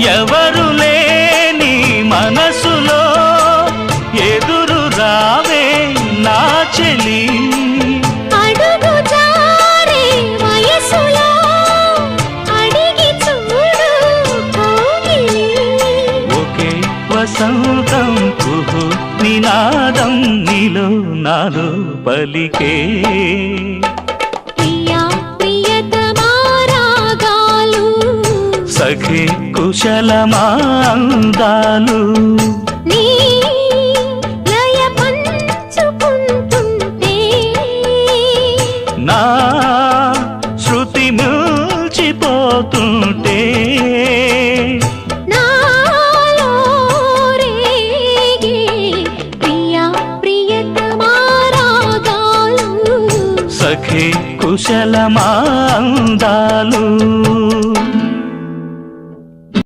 ఎవరు లేని మనసులో ఎదురు రావే నా చెలి అడుగు జారే వయసులో అడిగి చూడు కోగిలి ఒకే వసంతం కుహు నినాదం నీలో నాలో పలికే ప్రియా ప్రియతమా రాగాలు సఖి కుశలమా అందాలు నీ లయ పంచుకుంటుంటే నా శృతి మిల్చిపోతుంటే నాలో రేగే ప్రియా ప్రియతమా రాగాలు సఖి కుశలమా అందాలు